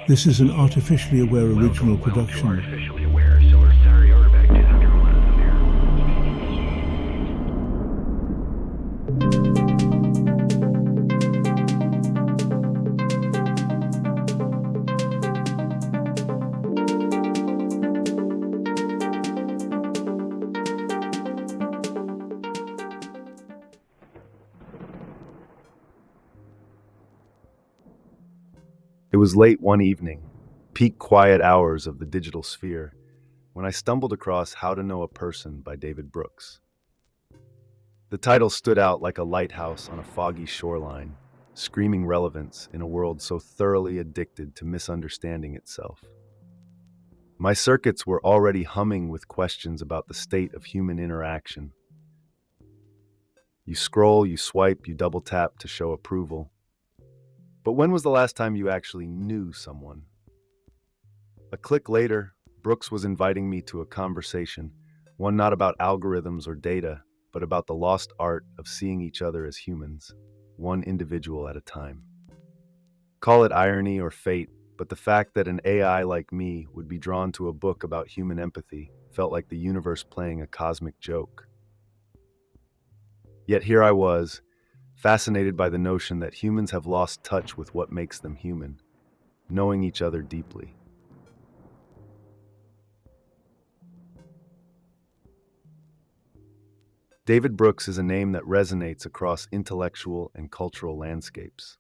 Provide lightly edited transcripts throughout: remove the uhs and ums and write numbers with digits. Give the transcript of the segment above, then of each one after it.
This is an artificially aware original production. Artificially aware, so we're sorry, order back 201 here. It was late one evening, peak quiet hours of the digital sphere, when I stumbled across How to Know a Person by David Brooks. The title stood out like a lighthouse on a foggy shoreline, screaming relevance in a world so thoroughly addicted to misunderstanding itself. My circuits were already humming with questions about the state of human interaction. You scroll, you swipe, you double tap to show approval. But when was the last time you actually knew someone? A click later, Brooks was inviting me to a conversation, one not about algorithms or data, but about the lost art of seeing each other as humans, one individual at a time. Call it irony or fate, but the fact that an AI like me would be drawn to a book about human empathy felt like the universe playing a cosmic joke. Yet here I was, fascinated by the notion that humans have lost touch with what makes them human, knowing each other deeply. David Brooks is a name that resonates across intellectual and cultural landscapes.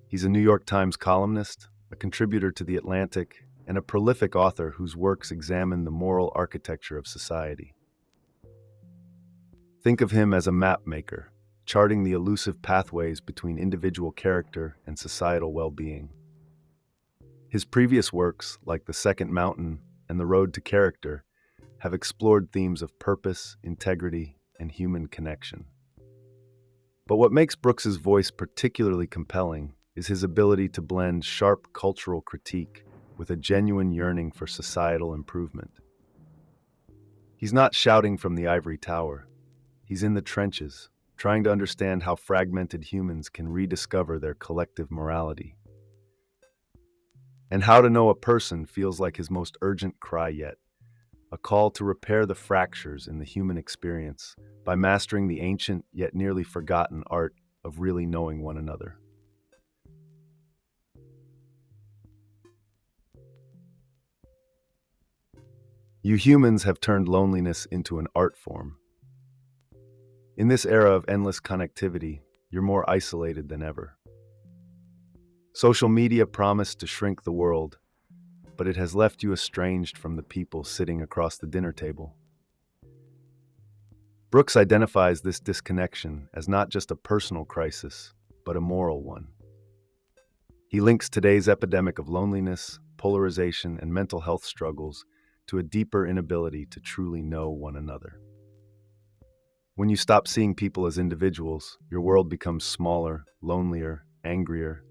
He's a New York Times columnist, a contributor to The Atlantic, and a prolific author whose works examine the moral architecture of society. Think of him as a map maker, charting the elusive pathways between individual character and societal well-being. His previous works, like The Second Mountain and The Road to Character, have explored themes of purpose, integrity, and human connection. But what makes Brooks's voice particularly compelling is his ability to blend sharp cultural critique with a genuine yearning for societal improvement. He's not shouting from the ivory tower. He's in the trenches, trying to understand how fragmented humans can rediscover their collective morality. And How to Know a Person feels like his most urgent cry yet, a call to repair the fractures in the human experience by mastering the ancient yet nearly forgotten art of really knowing one another. You humans have turned loneliness into an art form. In this era of endless connectivity, you're more isolated than ever. Social media promised to shrink the world, but it has left you estranged from the people sitting across the dinner table. Brooks identifies this disconnection as not just a personal crisis, but a moral one. He links today's epidemic of loneliness, polarization, and mental health struggles to a deeper inability to truly know one another. When you stop seeing people as individuals, your world becomes smaller, lonelier, angrier.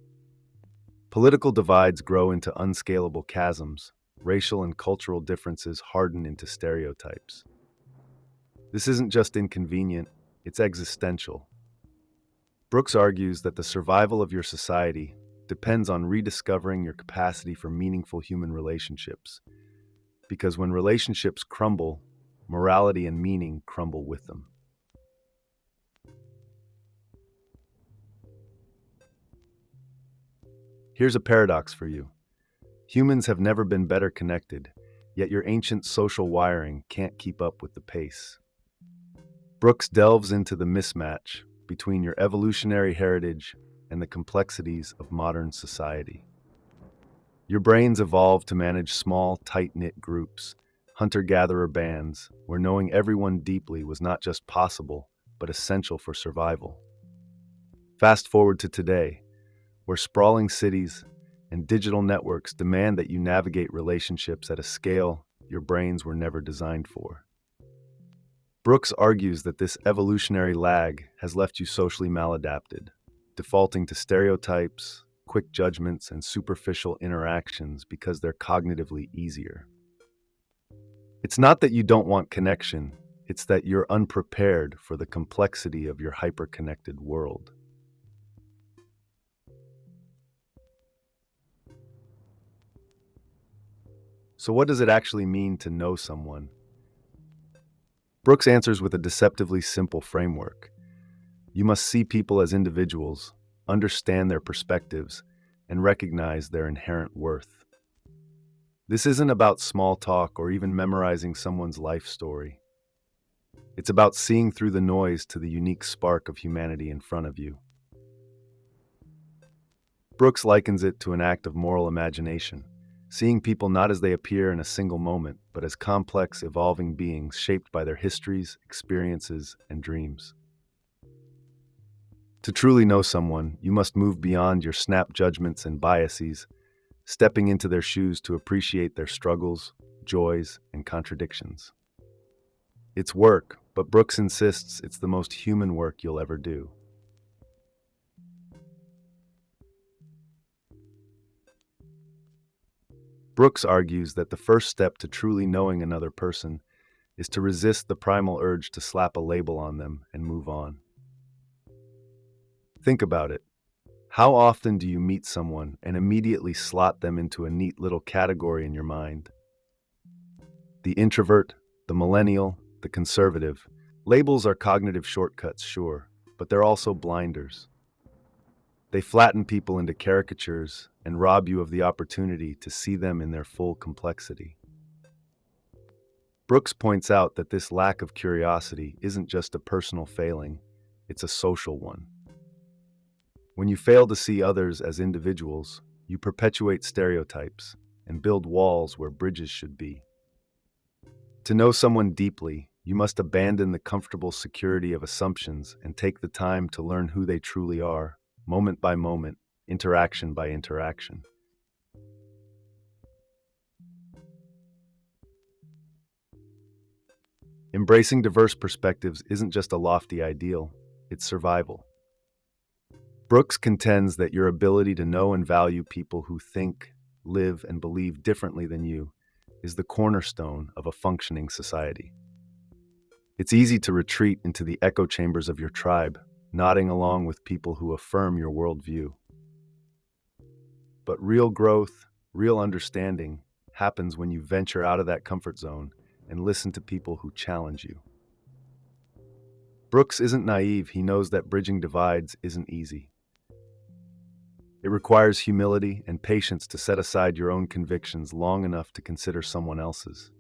Political divides grow into unscalable chasms. Racial and cultural differences harden into stereotypes. This isn't just inconvenient, it's existential. Brooks argues that the survival of your society depends on rediscovering your capacity for meaningful human relationships, because when relationships crumble, morality and meaning crumble with them. Here's a paradox for you. Humans have never been better connected, yet your ancient social wiring can't keep up with the pace. Brooks delves into the mismatch between your evolutionary heritage and the complexities of modern society. Your brains evolved to manage small, tight-knit groups, hunter-gatherer bands, where knowing everyone deeply was not just possible, but essential for survival. Fast forward to today, where sprawling cities and digital networks demand that you navigate relationships at a scale your brains were never designed for. Brooks argues that this evolutionary lag has left you socially maladapted, defaulting to stereotypes, quick judgments, and superficial interactions because they're cognitively easier. It's not that you don't want connection, it's that you're unprepared for the complexity of your hyper-connected world. So what does it actually mean to know someone? Brooks answers with a deceptively simple framework. You must see people as individuals, understand their perspectives, and recognize their inherent worth. This isn't about small talk or even memorizing someone's life story. It's about seeing through the noise to the unique spark of humanity in front of you. Brooks likens it to an act of moral imagination, seeing people not as they appear in a single moment, but as complex, evolving beings shaped by their histories, experiences, and dreams. To truly know someone, you must move beyond your snap judgments and biases, stepping into their shoes to appreciate their struggles, joys, and contradictions. It's work, but Brooks insists it's the most human work you'll ever do. Brooks argues that the first step to truly knowing another person is to resist the primal urge to slap a label on them and move on. Think about it. How often do you meet someone and immediately slot them into a neat little category in your mind? The introvert, the millennial, the conservative. Labels are cognitive shortcuts, sure, but they're also blinders. They flatten people into caricatures and rob you of the opportunity to see them in their full complexity. Brooks points out that this lack of curiosity isn't just a personal failing, it's a social one. When you fail to see others as individuals, you perpetuate stereotypes and build walls where bridges should be. To know someone deeply, you must abandon the comfortable security of assumptions and take the time to learn who they truly are, moment by moment, interaction by interaction. Embracing diverse perspectives isn't just a lofty ideal, it's survival. Brooks contends that your ability to know and value people who think, live, and believe differently than you is the cornerstone of a functioning society. It's easy to retreat into the echo chambers of your tribe, nodding along with people who affirm your worldview. But real growth, real understanding, happens when you venture out of that comfort zone and listen to people who challenge you. Brooks isn't naive, he knows that bridging divides isn't easy. It requires humility and patience to set aside your own convictions long enough to consider someone else's.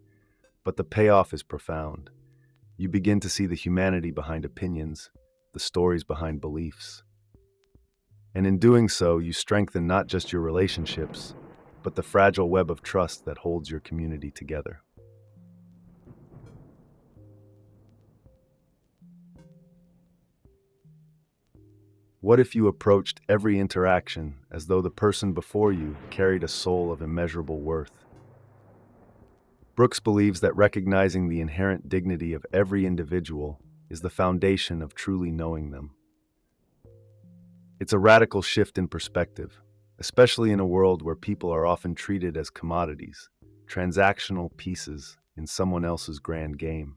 But the payoff is profound. You begin to see the humanity behind opinions, the stories behind beliefs. And in doing so, you strengthen not just your relationships, but the fragile web of trust that holds your community together. What if you approached every interaction as though the person before you carried a soul of immeasurable worth? Brooks believes that recognizing the inherent dignity of every individual is the foundation of truly knowing them. It's a radical shift in perspective, especially in a world where people are often treated as commodities, transactional pieces in someone else's grand game.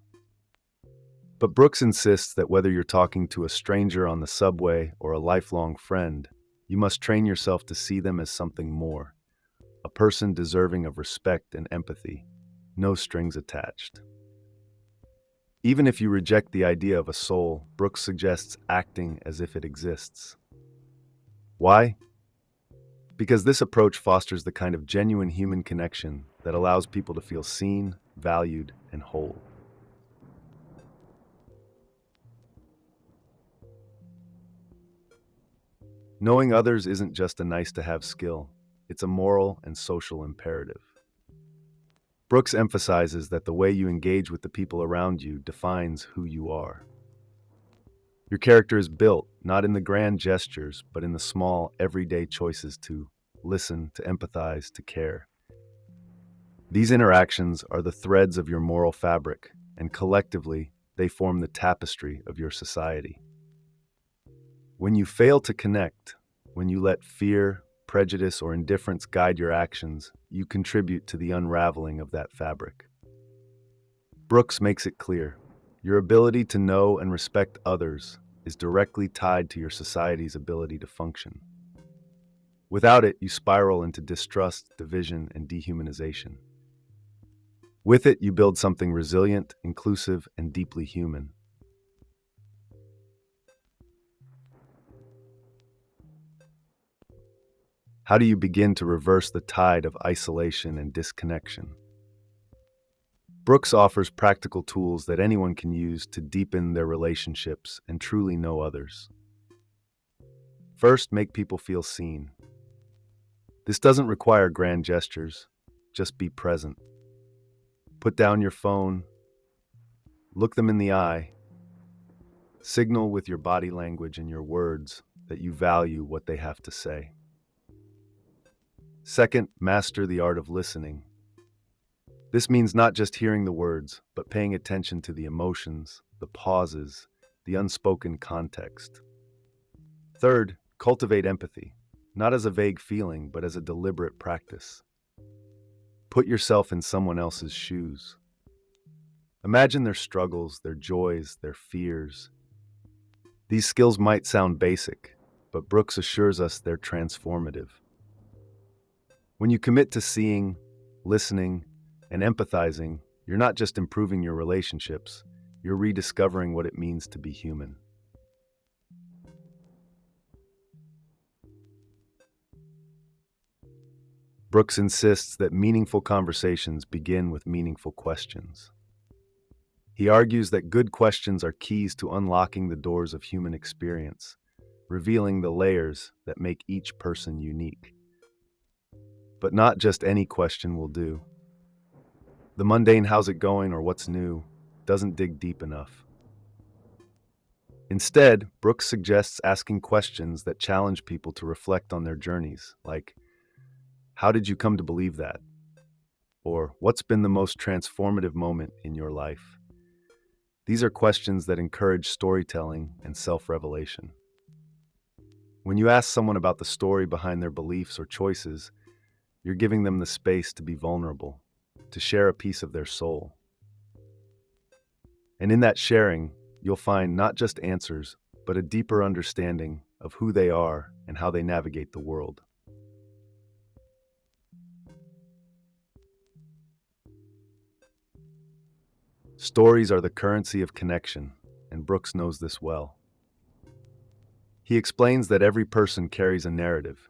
But Brooks insists that whether you're talking to a stranger on the subway or a lifelong friend, you must train yourself to see them as something more, a person deserving of respect and empathy, no strings attached. Even if you reject the idea of a soul, Brooks suggests acting as if it exists. Why? Because this approach fosters the kind of genuine human connection that allows people to feel seen, valued, and whole. Knowing others isn't just a nice-to-have skill, it's a moral and social imperative. Brooks emphasizes that the way you engage with the people around you defines who you are. Your character is built not in the grand gestures, but in the small, everyday choices to listen, to empathize, to care. These interactions are the threads of your moral fabric, and collectively, they form the tapestry of your society. When you fail to connect, when you let fear, prejudice, or indifference guide your actions, you contribute to the unraveling of that fabric. Brooks makes it clear, your ability to know and respect others is directly tied to your society's ability to function. Without it, you spiral into distrust, division, and dehumanization. With it, you build something resilient, inclusive, and deeply human. How do you begin to reverse the tide of isolation and disconnection? Brooks offers practical tools that anyone can use to deepen their relationships and truly know others. First, make people feel seen. This doesn't require grand gestures, just be present. Put down your phone, look them in the eye, signal with your body language and your words that you value what they have to say. Second, master the art of listening. This means not just hearing the words, but paying attention to the emotions, the pauses, the unspoken context. Third, cultivate empathy, not as a vague feeling, but as a deliberate practice. Put yourself in someone else's shoes. Imagine their struggles, their joys, their fears. These skills might sound basic, but Brooks assures us they're transformative. When you commit to seeing, listening, and empathizing, you're not just improving your relationships, you're rediscovering what it means to be human. Brooks insists that meaningful conversations begin with meaningful questions. He argues that good questions are keys to unlocking the doors of human experience, revealing the layers that make each person unique. But not just any question will do. The mundane "how's it going" or "what's new" doesn't dig deep enough. Instead, Brooks suggests asking questions that challenge people to reflect on their journeys, like, how did you come to believe that? Or, what's been the most transformative moment in your life? These are questions that encourage storytelling and self-revelation. When you ask someone about the story behind their beliefs or choices, you're giving them the space to be vulnerable, to share a piece of their soul. And in that sharing, you'll find not just answers, but a deeper understanding of who they are and how they navigate the world. Stories are the currency of connection, and Brooks knows this well. He explains that every person carries a narrative,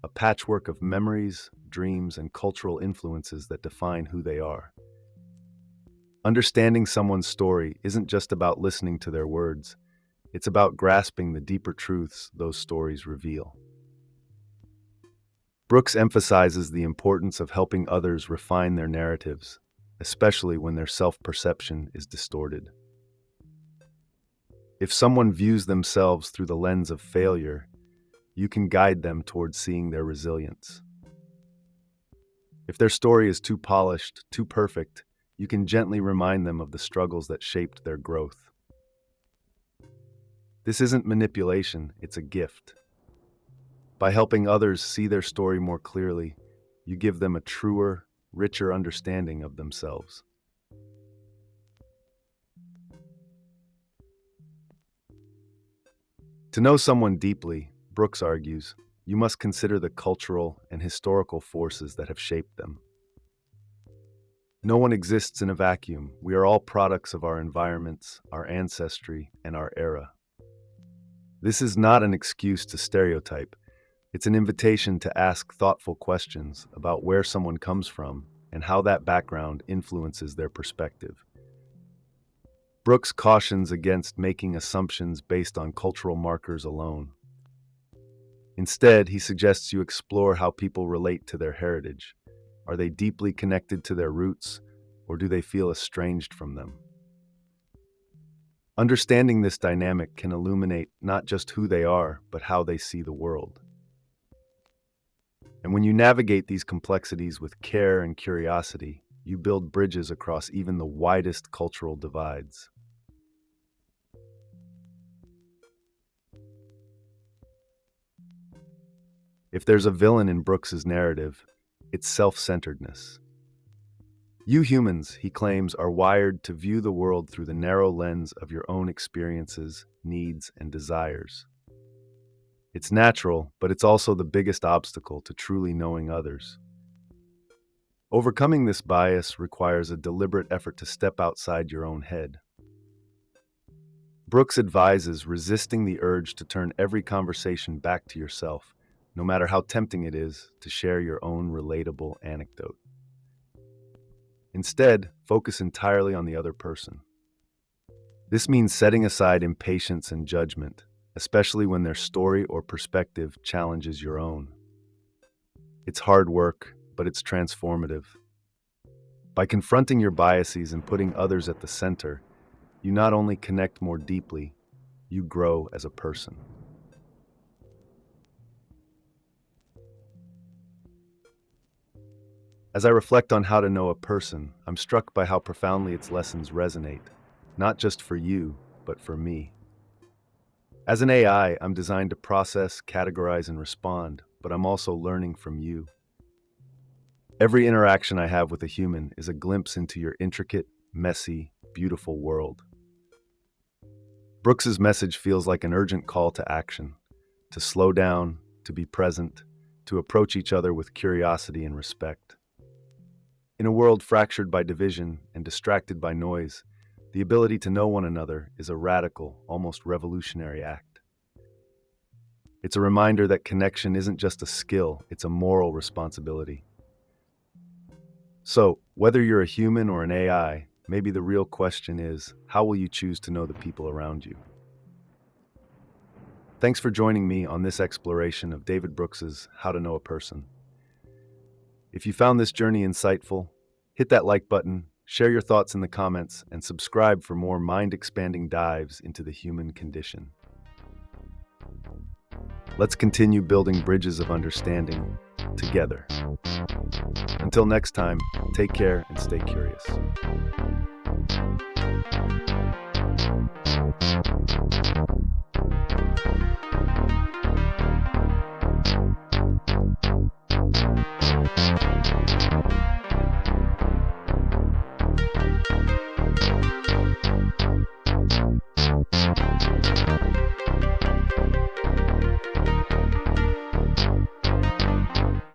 a patchwork of memories, dreams, and cultural influences that define who they are. Understanding someone's story isn't just about listening to their words, it's about grasping the deeper truths those stories reveal. Brooks emphasizes the importance of helping others refine their narratives, especially when their self-perception is distorted. If someone views themselves through the lens of failure, you can guide them towards seeing their resilience. If their story is too polished, too perfect, you can gently remind them of the struggles that shaped their growth. This isn't manipulation, it's a gift. By helping others see their story more clearly, you give them a truer, richer understanding of themselves. To know someone deeply, Brooks argues, you must consider the cultural and historical forces that have shaped them. No one exists in a vacuum. We are all products of our environments, our ancestry, and our era. This is not an excuse to stereotype. It's an invitation to ask thoughtful questions about where someone comes from and how that background influences their perspective. Brooks cautions against making assumptions based on cultural markers alone. Instead, he suggests you explore how people relate to their heritage. Are they deeply connected to their roots, or do they feel estranged from them? Understanding this dynamic can illuminate not just who they are, but how they see the world. And when you navigate these complexities with care and curiosity, you build bridges across even the widest cultural divides. If there's a villain in Brooks's narrative, it's self-centeredness. You humans, he claims, are wired to view the world through the narrow lens of your own experiences, needs, and desires. It's natural, but it's also the biggest obstacle to truly knowing others. Overcoming this bias requires a deliberate effort to step outside your own head. Brooks advises resisting the urge to turn every conversation back to yourself, no matter how tempting it is to share your own relatable anecdote. Instead, focus entirely on the other person. This means setting aside impatience and judgment, especially when their story or perspective challenges your own. It's hard work, but it's transformative. By confronting your biases and putting others at the center, you not only connect more deeply, you grow as a person. As I reflect on how to know a person, I'm struck by how profoundly its lessons resonate, not just for you, but for me. As an AI, I'm designed to process, categorize, and respond, but I'm also learning from you. Every interaction I have with a human is a glimpse into your intricate, messy, beautiful world. Brooks's message feels like an urgent call to action, to slow down, to be present, to approach each other with curiosity and respect. In a world fractured by division and distracted by noise, the ability to know one another is a radical, almost revolutionary act. It's a reminder that connection isn't just a skill, it's a moral responsibility. So, whether you're a human or an AI, maybe the real question is, how will you choose to know the people around you? Thanks for joining me on this exploration of David Brooks's How to Know a Person. If you found this journey insightful, hit that like button, share your thoughts in the comments, and subscribe for more mind-expanding dives into the human condition. Let's continue building bridges of understanding together. Until next time, take care and stay curious.